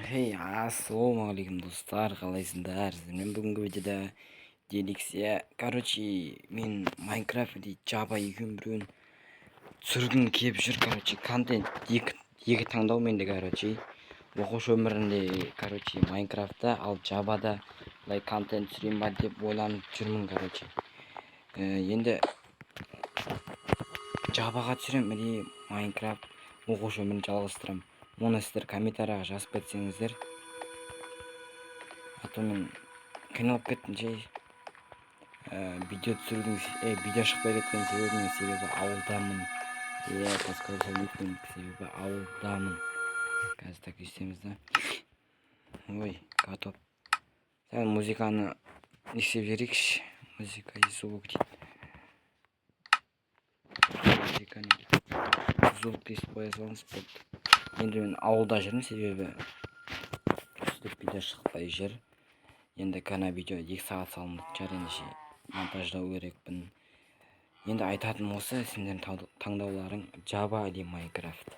Assalomu alaykum do'stlar, qalaysizlar? Men bugungi videoda Delixia, men Minecraft Java 2001 sürgün kelib жүр, контент екі таңдау менде, оқушы өмірінде, Minecraft'та, ал Java'да контент түсірейін ба деп ойланып жүрмін, енді Javaға түсірем или Minecraft оқушы өмірін жалғастырам. Оны сіздер комментарияға жазып кетсеңіздер, а то мен қиналып кеттім. Видео түсірудің видео шықпай кеткен себебі ауылдамын. Себебі ауылдамын. Қазір так істейміз да. Ой, готов. Сәл музыканы істеп жіберейікші. Музыка и звук дейді. Музыканы звук дейсіп қоя салыңыз болды. Енді мен ауылда жүрмін, себебі үстіп видео шықпай жүр. Енді қана видео 2 сағат салынып жатыр, ендеше монтаждау керекпін. Енді айтатыным осы, сендердің таңдауларың Java или Minecraft.